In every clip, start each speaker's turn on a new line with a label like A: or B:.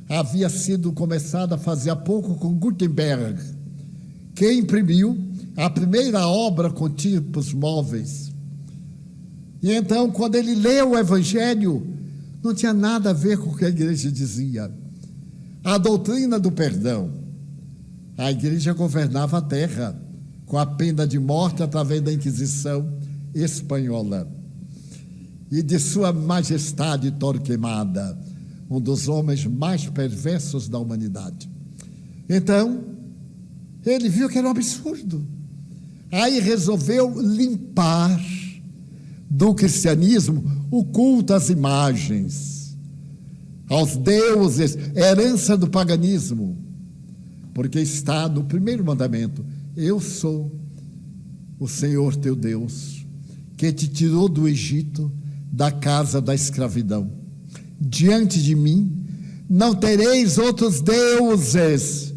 A: havia sido começada a fazer há pouco com Gutenberg, que imprimiu a primeira obra com tipos móveis. E então, quando ele leu o Evangelho, não tinha nada a ver com o que a igreja dizia. A doutrina do perdão. A igreja governava a terra com a pena de morte através da Inquisição espanhola. E de sua majestade Torquemada, um dos homens mais perversos da humanidade. Então, ele viu que era um absurdo. Aí resolveu limpar do cristianismo o culto às imagens, aos deuses, herança do paganismo, porque está no primeiro mandamento: eu sou o Senhor teu Deus, que te tirou do Egito, da casa da escravidão. Diante de mim não tereis outros deuses,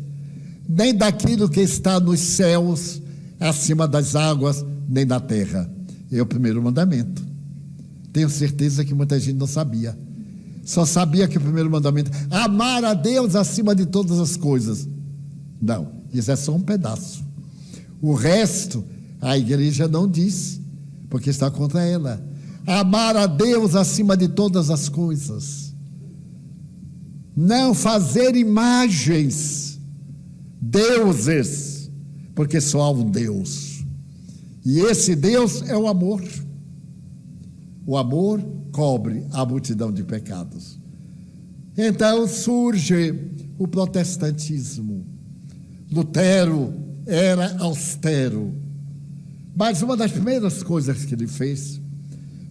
A: nem daquilo que está nos céus, acima das águas, nem na terra. É o primeiro mandamento. Tenho certeza que muita gente não sabia. Só sabia que o primeiro mandamento é amar a Deus acima de todas as coisas. Não, isso é só um pedaço. O resto, a igreja não diz, porque está contra ela. Amar a Deus acima de todas as coisas. Não fazer imagens, deuses, porque só há um Deus. E esse Deus é o amor. O amor cobre a multidão de pecados. Então surge o protestantismo. Lutero era austero, mas uma das primeiras coisas que ele fez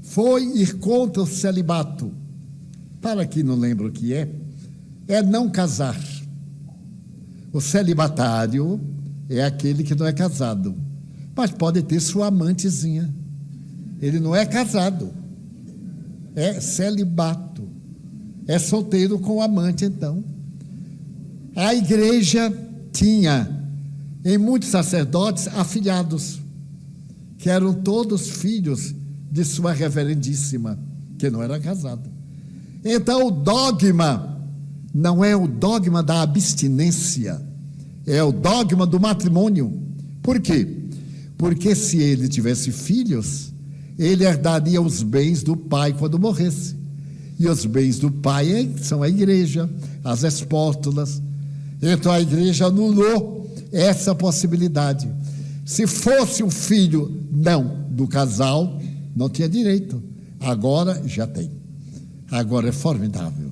A: foi ir contra o celibato. Para quem não lembra o que é não casar. O celibatário é aquele que não é casado, mas pode ter sua amantezinha. Ele não é casado, é celibato, é solteiro com amante. Então, a igreja tinha em muitos sacerdotes afilhados, que eram todos filhos de sua reverendíssima, que não era casada. Então o dogma não é o dogma da abstinência, é o dogma do matrimônio. Por quê? Porque se ele tivesse filhos, ele herdaria os bens do pai quando morresse. E os bens do pai são a igreja, as espóstulas. Então a igreja anulou essa possibilidade. Se fosse um filho não do casal, não tinha direito. Agora já tem. Agora é formidável.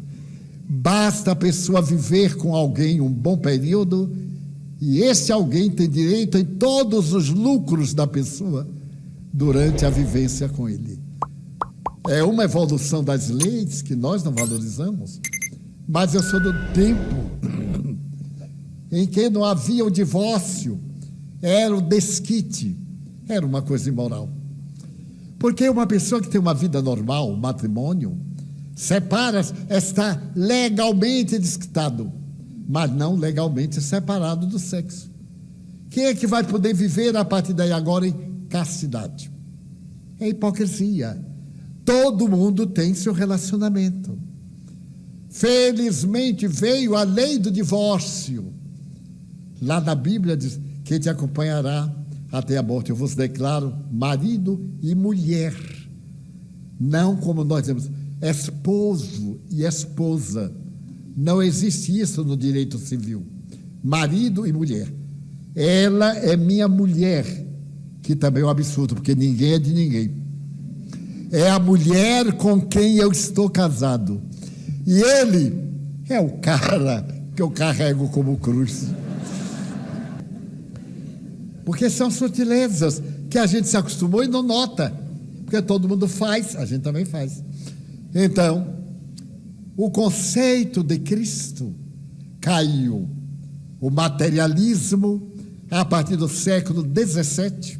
A: Basta a pessoa viver com alguém um bom período e esse alguém tem direito em todos os lucros da pessoa durante a vivência com ele. É uma evolução das leis que nós não valorizamos, mas eu sou do tempo em que não havia o divórcio, era o desquite, era uma coisa imoral. Porque uma pessoa que tem uma vida normal, um matrimônio, separa-se, está legalmente desquitado, mas não legalmente separado do sexo. Quem é que vai poder viver a partir daí agora em castidade? É hipocrisia. Todo mundo tem seu relacionamento. Felizmente veio a lei do divórcio. Lá na Bíblia diz: quem te acompanhará até a morte. Eu vos declaro marido e mulher. Não como nós dizemos, esposo e esposa. Não existe isso no direito civil. Marido e mulher. Ela é minha mulher, que também é um absurdo, porque ninguém é de ninguém. É a mulher com quem eu estou casado. E ele é o cara que eu carrego como cruz. Porque são sutilezas que a gente se acostumou e não nota. Porque todo mundo faz, a gente também faz. Então, o conceito de Cristo caiu. O materialismo, a partir do século XVII,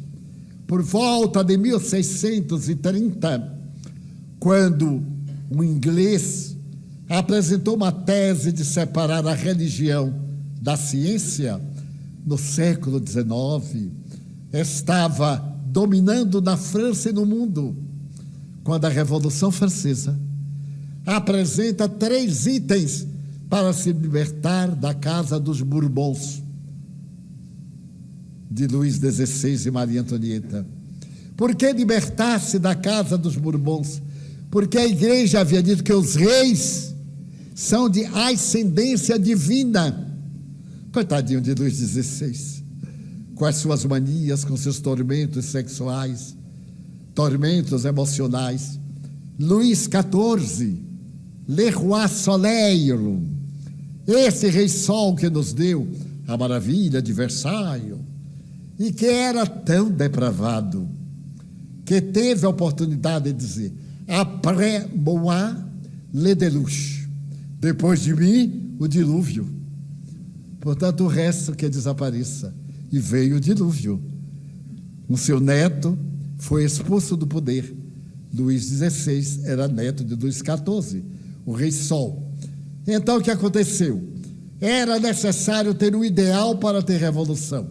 A: por volta de 1630, quando um inglês apresentou uma tese de separar a religião da ciência, no século XIX, estava dominando na França e no mundo, quando a Revolução Francesa apresenta 3 itens para se libertar da casa dos Bourbons, de Luís XVI e Maria Antonieta. Por que libertar-se da casa dos Bourbons? Porque a igreja havia dito que os reis são de ascendência divina. Coitadinho de Luís XVI, com as suas manias, com seus tormentos sexuais, tormentos emocionais. Luís XIV, Le Roi Soleil, esse rei sol que nos deu a maravilha de Versailles, e que era tão depravado, que teve a oportunidade de dizer: après moi, le déluge, depois de mim, o dilúvio. Portanto, o resto que desapareça. E veio o dilúvio. O seu neto foi expulso do poder. Luís XVI era neto de Luís XIV, o rei Sol. Então, o que aconteceu? Era necessário ter um ideal para ter revolução.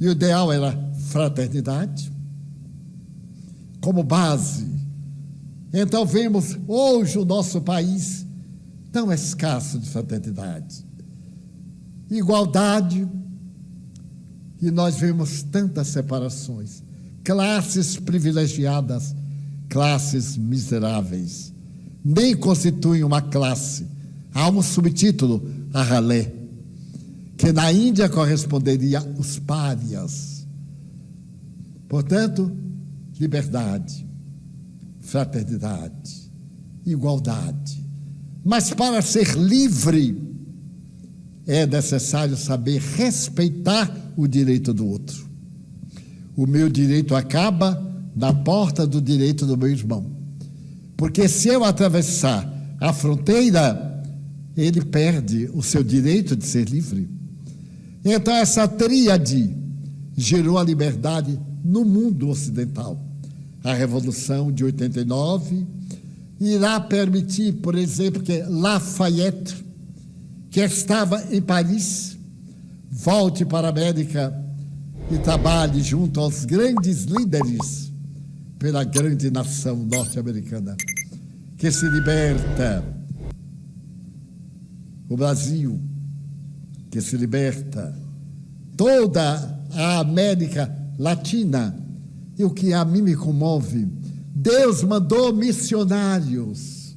A: E o ideal era fraternidade, como base. Então, vemos hoje o nosso país tão escasso de fraternidade. Igualdade, e nós vemos tantas separações, classes privilegiadas, classes miseráveis, nem constituem uma classe. Há um subtítulo, a ralé, que na Índia corresponderia aos párias. Portanto, liberdade, fraternidade, igualdade. Mas para ser livre, é necessário saber respeitar o direito do outro. O meu direito acaba na porta do direito do meu irmão. Porque se eu atravessar a fronteira, ele perde o seu direito de ser livre. Então, essa tríade gerou a liberdade no mundo ocidental. A Revolução de 89 irá permitir, por exemplo, que Lafayette, que estava em Paris, volte para a América e trabalhe junto aos grandes líderes pela grande nação norte-americana, que se liberta. O Brasil, que se liberta. Toda a América Latina. E o que a mim me comove, Deus mandou missionários.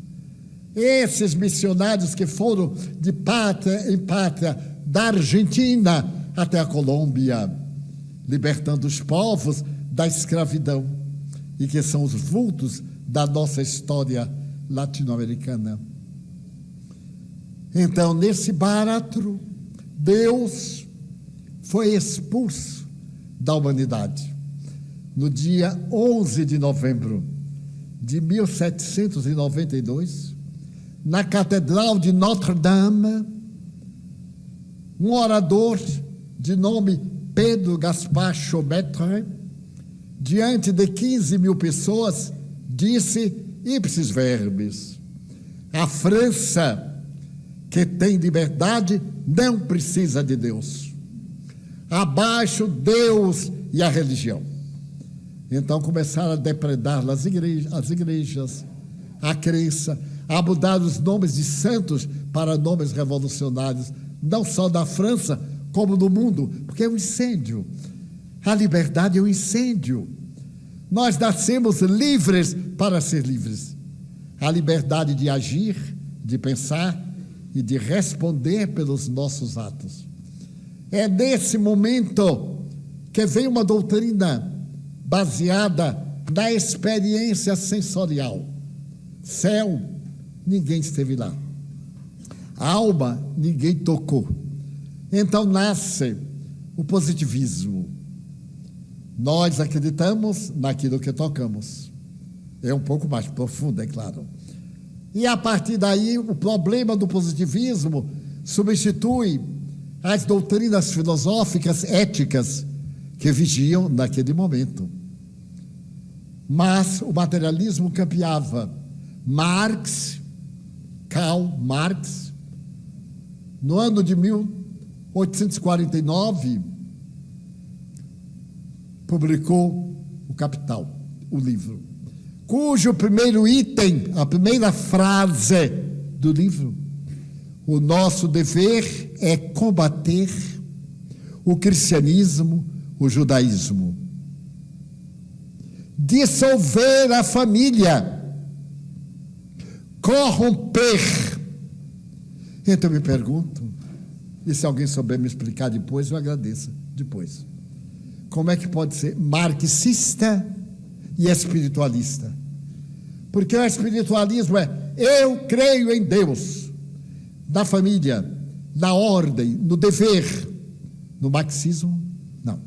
A: Esses missionários que foram de pátria em pátria, da Argentina até a Colômbia, libertando os povos da escravidão, e que são os vultos da nossa história latino-americana. Então, nesse báratro, Deus foi expulso da humanidade. No dia 11 de novembro de 1792, na Catedral de Notre-Dame, um orador de nome Pedro Gaspar Chaumette, diante de 15 mil pessoas, disse ipsis verbis: a França, que tem liberdade, não precisa de Deus. Abaixo Deus e a religião. Então começaram a depredar as igrejas, a crença, a mudar os nomes de santos para nomes revolucionários, não só da França, como do mundo, porque é um incêndio. A liberdade é um incêndio. Nós nascemos livres para ser livres. A liberdade de agir, de pensar e de responder pelos nossos atos. É nesse momento que vem uma doutrina baseada na experiência sensorial. Céu, ninguém esteve lá. Alma, ninguém tocou. Então nasce o positivismo. Nós acreditamos naquilo que tocamos. É um pouco mais profundo, é claro. E a partir daí, o problema do positivismo substitui as doutrinas filosóficas, éticas, que vigiam naquele momento. Mas o materialismo campeava. Karl Marx, no ano de 1849, publicou O Capital, o livro, cujo primeiro item, a primeira frase do livro, O nosso dever é combater o cristianismo, o judaísmo. Dissolver a família. Corromper. Então eu me pergunto, e se alguém souber me explicar depois, eu agradeço depois. Como é que pode ser marxista e espiritualista? Porque o espiritualismo é: eu creio em Deus, na família, na ordem, no dever. No marxismo, não.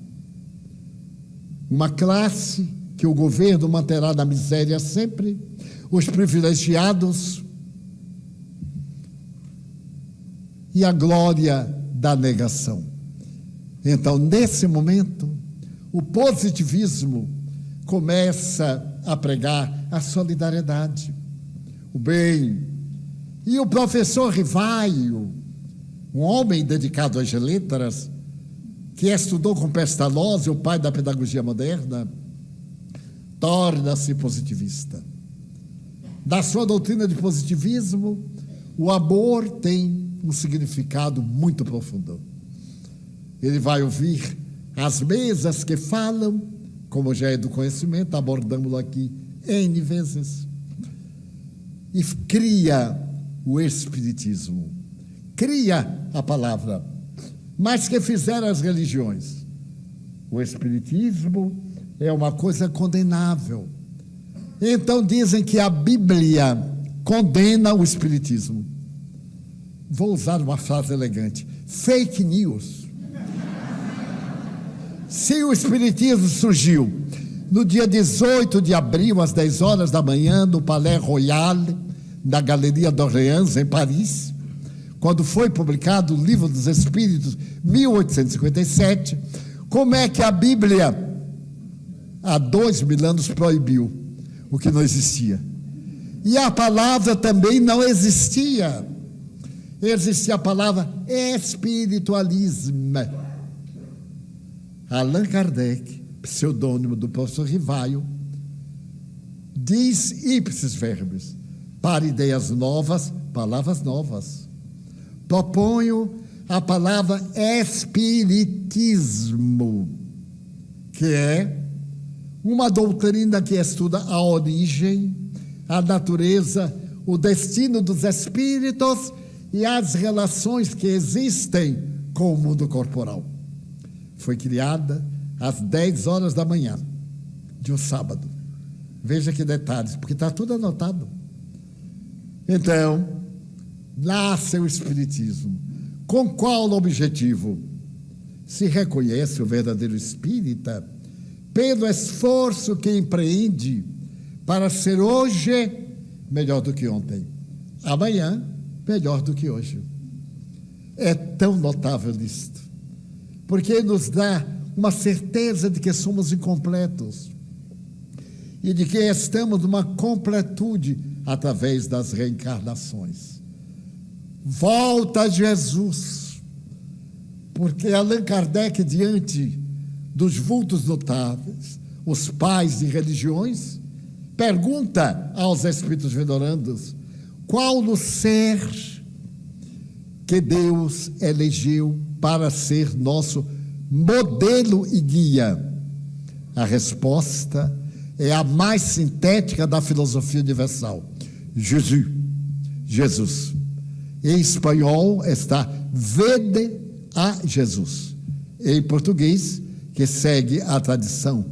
A: Uma classe que o governo manterá na miséria sempre, os privilegiados e a glória da negação. Então, nesse momento, o positivismo começa a pregar a solidariedade, o bem. E o professor Rivaio, um homem dedicado às letras, que estudou com Pestalozzi, o pai da pedagogia moderna, torna-se positivista. Da sua doutrina de positivismo, o amor tem um significado muito profundo. Ele vai ouvir as mesas que falam, como já é do conhecimento, abordamos aqui N vezes, e cria o espiritismo, cria a palavra, mas que fizeram as religiões. O espiritismo é uma coisa condenável. Então dizem que a Bíblia condena o espiritismo. Vou usar uma frase elegante: fake news. Se o espiritismo surgiu no dia 18 de abril, às 10 horas da manhã, no Palais Royal, na Galeria d'Orléans, em Paris, quando foi publicado o Livro dos Espíritos, 1857, como é que a Bíblia, há 2000 anos, proibiu o que não existia? E a palavra também não existia. Existia a palavra espiritualismo. Allan Kardec, pseudônimo do professor Rivaio, diz ipsis verbis: para ideias novas, palavras novas. Proponho a palavra espiritismo, que é uma doutrina que estuda a origem, a natureza, o destino dos espíritos e as relações que existem com o mundo corporal. Foi criada às 10 horas da manhã de um sábado. Veja que detalhes, porque está tudo anotado. Então, nasce o espiritismo. Com qual objetivo? Se reconhece o verdadeiro espírita pelo esforço que empreende para ser hoje melhor do que ontem, amanhã melhor do que hoje. É tão notável isto, porque nos dá uma certeza de que somos incompletos e de que estamos numa completude através das reencarnações. Volta a Jesus, porque Allan Kardec, diante dos vultos notáveis, os pais de religiões, pergunta aos espíritos venerandos: qual o ser que Deus elegeu para ser nosso modelo e guia? A resposta é a mais sintética da filosofia universal: Jesus. Em espanhol está vede a Jesus. Em português, que segue a tradição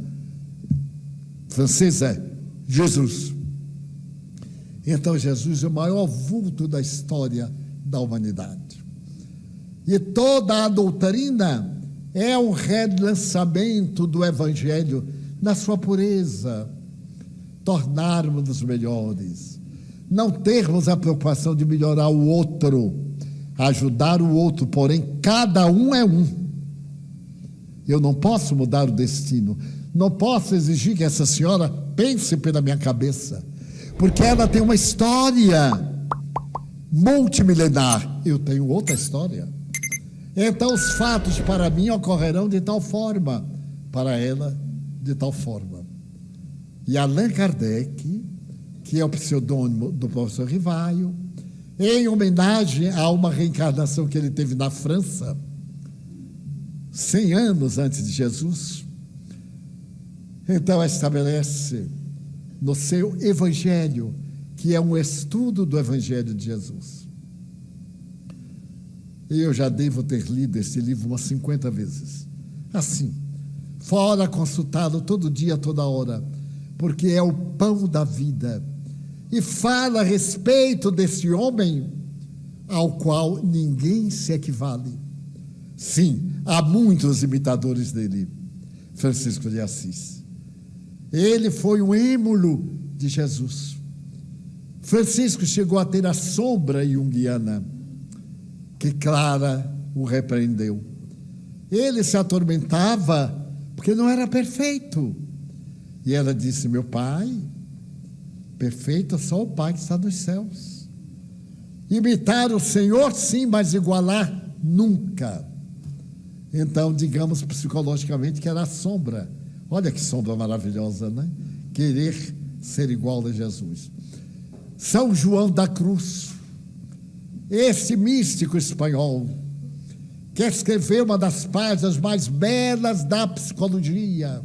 A: francesa, é Jesus. Então Jesus é o maior vulto da história da humanidade. E toda a doutrina é um relançamento do Evangelho na sua pureza, tornarmos-nos melhores, não termos a preocupação de melhorar o outro, ajudar o outro, porém cada um é um. Eu não posso mudar o destino, não posso exigir que essa senhora pense pela minha cabeça, porque ela tem uma história multimilenar, eu tenho outra história. Então os fatos para mim ocorrerão de tal forma, para ela de tal forma. E Allan Kardec, que é o pseudônimo do professor Rivaio, em homenagem a uma reencarnação que ele teve na França, 100 anos antes de Jesus. Então estabelece no seu Evangelho, que é um estudo do Evangelho de Jesus. Eu já devo ter lido esse livro umas 50 vezes. Assim, fora consultado todo dia, toda hora, porque é o pão da vida. E fala a respeito desse homem ao qual ninguém se equivale. Sim, há muitos imitadores dele. Francisco de Assis. Ele foi um ímolo de Jesus. Francisco chegou a ter a sombra junguiana, que Clara o repreendeu. Ele se atormentava porque não era perfeito. E ela disse: meu pai, perfeito é só o Pai que está nos céus. Imitar o Senhor, sim, mas igualar nunca. Então, digamos psicologicamente que era a sombra. Olha que sombra maravilhosa, né? Querer ser igual a Jesus. São João da Cruz, esse místico espanhol, que escreveu uma das páginas mais belas da psicologia,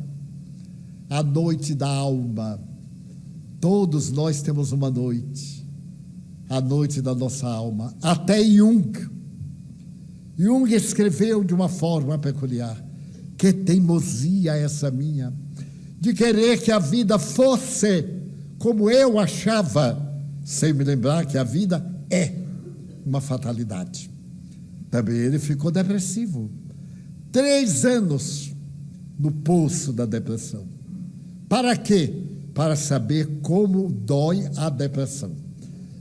A: A Noite da Alma. Todos nós temos uma noite, a noite da nossa alma. Até Jung escreveu de uma forma peculiar: que teimosia essa minha, de querer que a vida fosse como eu achava, sem me lembrar que a vida é uma fatalidade. Também ele ficou depressivo. 3 anos no poço da depressão. Para quê? Para saber como dói a depressão.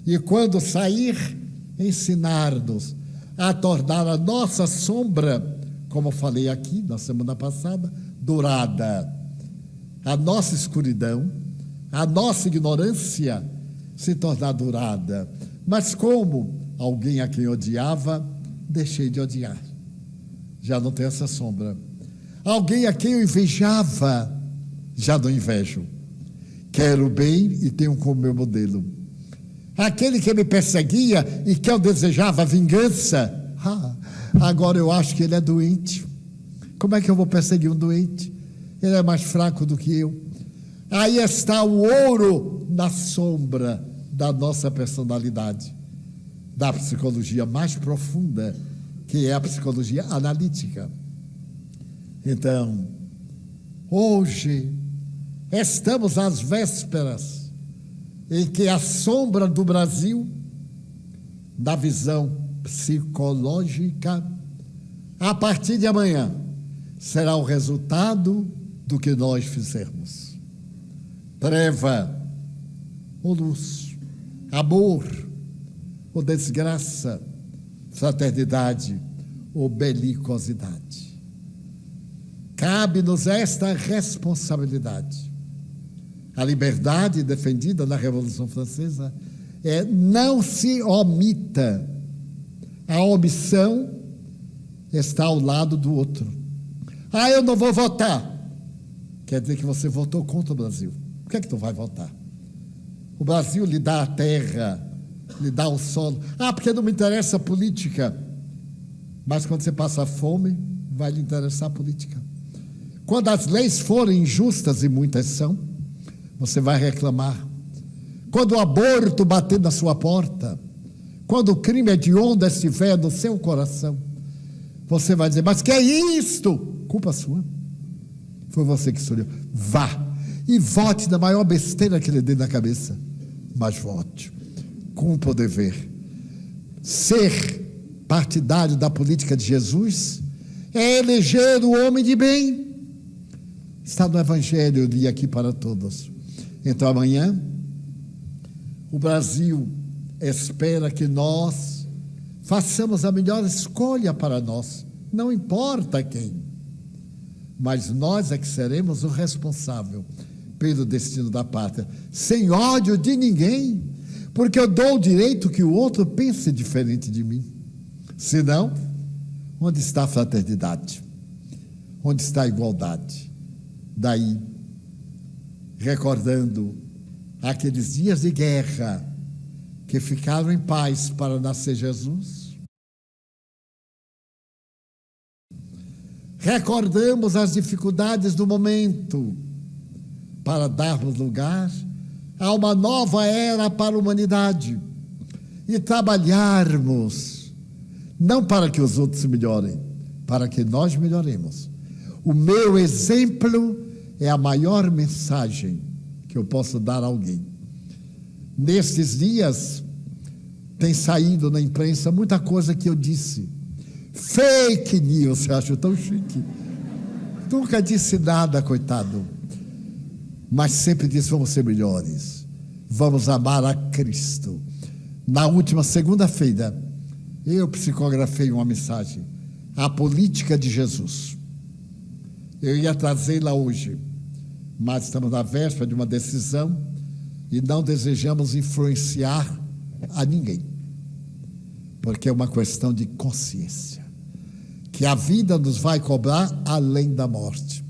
A: E quando sair, ensinar-nos a tornar a nossa sombra, como eu falei aqui na semana passada, dourada. A nossa escuridão, a nossa ignorância se tornar dourada. Mas como alguém a quem odiava, deixei de odiar. Já não tenho essa sombra. Alguém a quem eu invejava, já não invejo. Quero bem e tenho como meu modelo. Aquele que me perseguia e que eu desejava vingança, agora eu acho que ele é doente. Como é que eu vou perseguir um doente? Ele é mais fraco do que eu. Aí está o ouro na sombra da nossa personalidade, da psicologia mais profunda, que é a psicologia analítica. Então, hoje, estamos às vésperas em que a sombra do Brasil, da visão psicológica, a partir de amanhã, será o resultado do que nós fizermos. Treva ou luz, amor ou desgraça, fraternidade ou belicosidade. Cabe-nos esta responsabilidade. A liberdade defendida na Revolução Francesa é: não se omita. A omissão está ao lado do outro. Eu não vou votar. Quer dizer que você votou contra o Brasil. Por que é que tu vai votar? O Brasil lhe dá a terra, lhe dá o solo. Porque não me interessa a política. Mas quando você passa fome, vai lhe interessar a política. Quando as leis forem injustas, e muitas são, você vai reclamar. Quando o aborto bater na sua porta, quando o crime hediondo estiver no seu coração, você vai dizer: mas que é isto? Culpa sua. Foi você que escolheu. Vá e vote na maior besteira que lhe dê na cabeça. Mas vote. Cumpra o dever. Ser partidário da política de Jesus é eleger o homem de bem. Está no Evangelho, eu li aqui para todos. Então amanhã, o Brasil espera que nós façamos a melhor escolha para nós. Não importa quem. Mas nós é que seremos o responsável pelo destino da pátria, sem ódio de ninguém, porque eu dou o direito que o outro pense diferente de mim. Senão, onde está a fraternidade? Onde está a igualdade? Daí, recordando aqueles dias de guerra que ficaram em paz para nascer Jesus. Recordamos as dificuldades do momento para darmos lugar a uma nova era para a humanidade e trabalharmos, não para que os outros melhorem, para que nós melhoremos. O meu exemplo é a maior mensagem que eu posso dar a alguém. Nestes dias, tem saído na imprensa muita coisa que eu disse. Fake news, eu acho tão chique. Nunca disse nada, coitado. Mas sempre disse, vamos ser melhores. Vamos amar a Cristo. Na última segunda-feira, eu psicografei uma mensagem. A política de Jesus. Eu ia trazê-la hoje, mas estamos na véspera de uma decisão e não desejamos influenciar a ninguém, porque é uma questão de consciência, que a vida nos vai cobrar além da morte.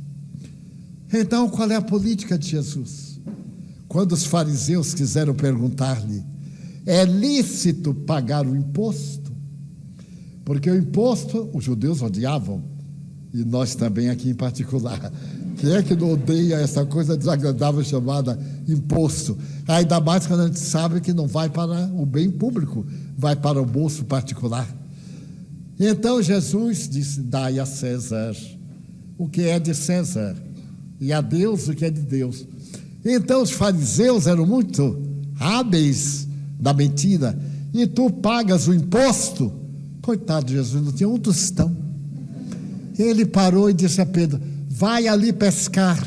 A: Então, qual é a política de Jesus? Quando os fariseus quiseram perguntar-lhe, é lícito pagar o imposto? Porque o imposto, os judeus odiavam, e nós também aqui em particular. Quem é que não odeia essa coisa desagradável chamada imposto? Ainda mais quando a gente sabe que não vai para o bem público, vai para o bolso particular. Então Jesus disse, dai a César o que é de César, e a Deus o que é de Deus. Então os fariseus eram muito hábeis da mentira, e tu pagas o imposto? Coitado de Jesus, não tinha um tostão. Ele parou e disse a Pedro, vai ali pescar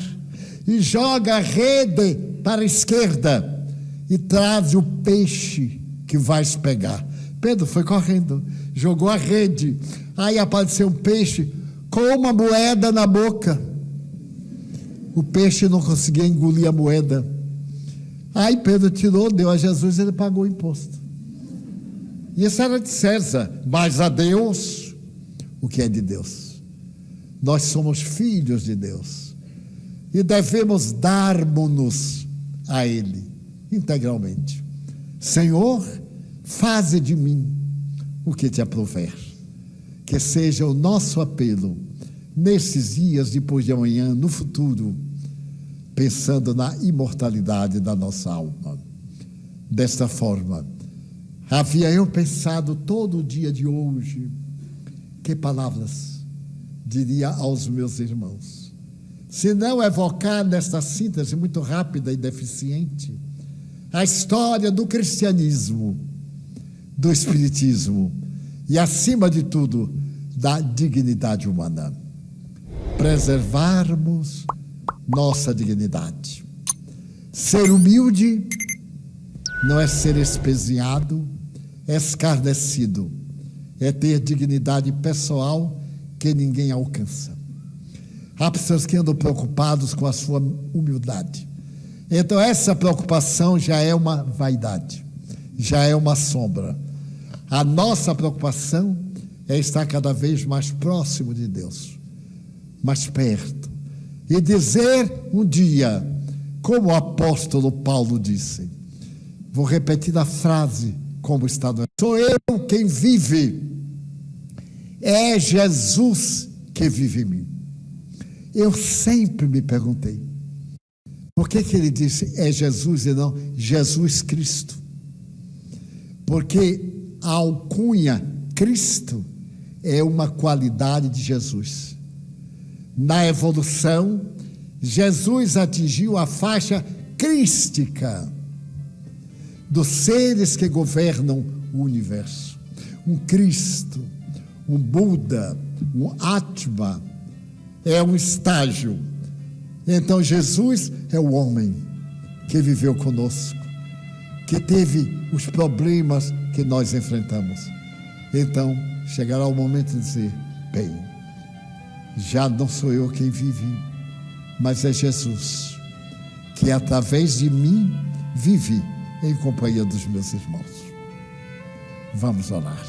A: e joga a rede para a esquerda e traz o peixe que vais pegar. Pedro foi correndo, jogou a rede, aí apareceu um peixe com uma moeda na boca. O peixe não conseguia engolir a moeda. Aí Pedro tirou, deu a Jesus e ele pagou o imposto. Isso era de César, mas a Deus o que é de Deus. Nós somos filhos de Deus e devemos dar-nos a Ele integralmente. Senhor, faze de mim o que te aprouver. Que seja o nosso apelo nesses dias depois de amanhã, no futuro, pensando na imortalidade da nossa alma. Desta forma, havia eu pensado todo o dia de hoje, que palavras diria aos meus irmãos, se não evocar nesta síntese muito rápida e deficiente a história do cristianismo, do espiritismo e, acima de tudo, da dignidade humana. Preservarmos nossa dignidade. Ser humilde não é ser espezinhado, escarnecido, é ter dignidade pessoal que ninguém alcança. Há pessoas que andam preocupados com a sua humildade. Então essa preocupação já é uma vaidade, já é uma sombra. A nossa preocupação é estar cada vez mais próximo de Deus, mais perto, e dizer um dia, como o apóstolo Paulo disse, vou repetir a frase como está no... Sou eu quem vive, é Jesus que vive em mim. Eu sempre me perguntei, por que ele disse é Jesus e não Jesus Cristo? Porque a alcunha Cristo é uma qualidade de Jesus. Na evolução, Jesus atingiu a faixa crística dos seres que governam o universo. Um Cristo, um Buda, um Atma, é um estágio. Então Jesus é o homem que viveu conosco, que teve os problemas que nós enfrentamos. Então chegará o momento de dizer, bem, já não sou eu quem vive, mas é Jesus, que através de mim vive em companhia dos meus irmãos. Vamos orar.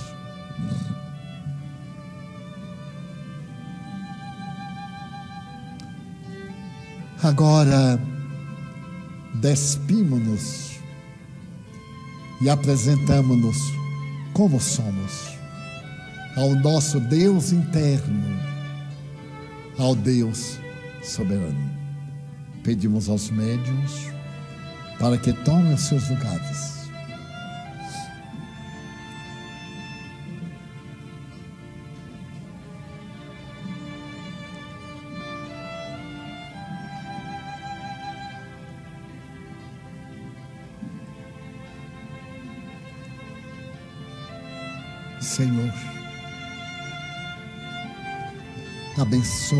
A: Agora, despimos-nos e apresentamos-nos como somos ao nosso Deus interno, ao Deus soberano. Pedimos aos médiuns para que tomem os seus lugares. Senhor, abençoa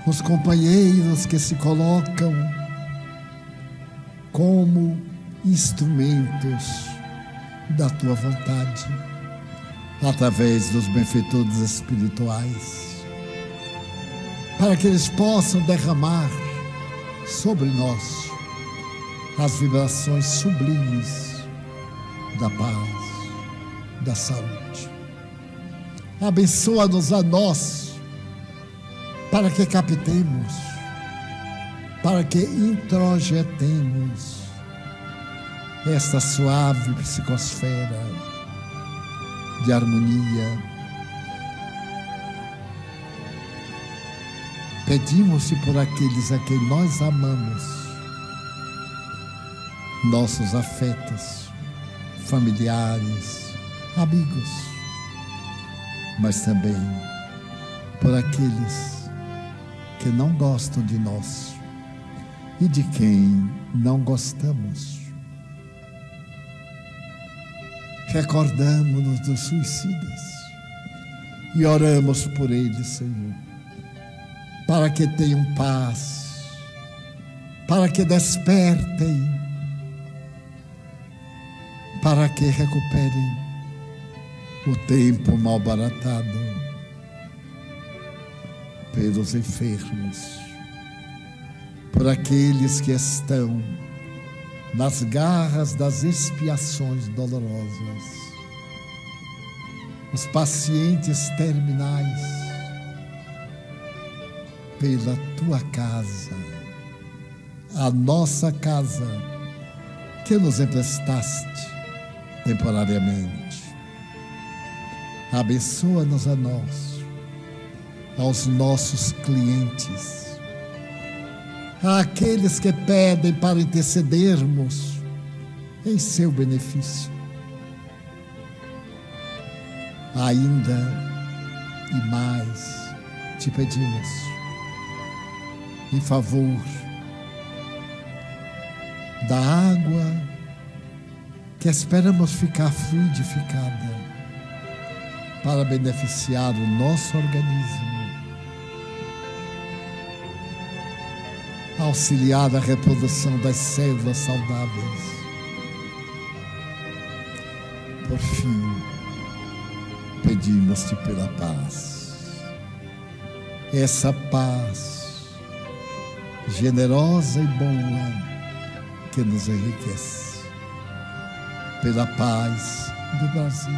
A: os companheiros que se colocam como instrumentos da tua vontade, através dos benfeitores espirituais, para que eles possam derramar sobre nós as vibrações sublimes da paz, da saúde. Abençoa-nos a nós, para que captemos, para que introjetemos esta suave psicosfera de harmonia. Pedimos-te por aqueles a quem nós amamos, nossos afetos, familiares, amigos, mas também por aqueles que não gostam de nós e de quem não gostamos. Recordamos-nos dos suicidas e oramos por eles, Senhor, para que tenham paz, para que despertem, para que recuperem o tempo malbaratado pelos enfermos, por aqueles que estão nas garras das expiações dolorosas, os pacientes terminais, pela tua casa, a nossa casa, que nos emprestaste temporariamente. Abençoa-nos a nós, aos nossos clientes, àqueles que pedem para intercedermos em seu benefício. Ainda e mais te pedimos, em favor da água que esperamos ficar fluidificada para beneficiar o nosso organismo, auxiliar a reprodução das células saudáveis. Por fim, pedimos-te pela paz, essa paz generosa e boa que nos enriquece, pela paz do Brasil,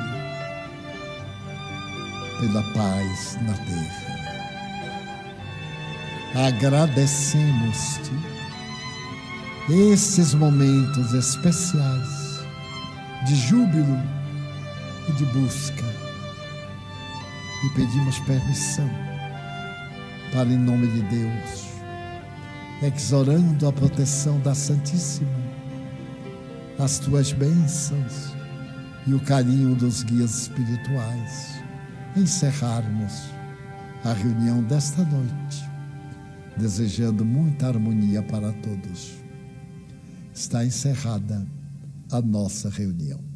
A: pela paz na terra. Agradecemos-te estes momentos especiais de júbilo e de busca e pedimos permissão para, em nome de Deus, exorando a proteção da Santíssima, as tuas bênçãos e o carinho dos guias espirituais, encerrarmos a reunião desta noite, desejando muita harmonia para todos. Está encerrada a nossa reunião.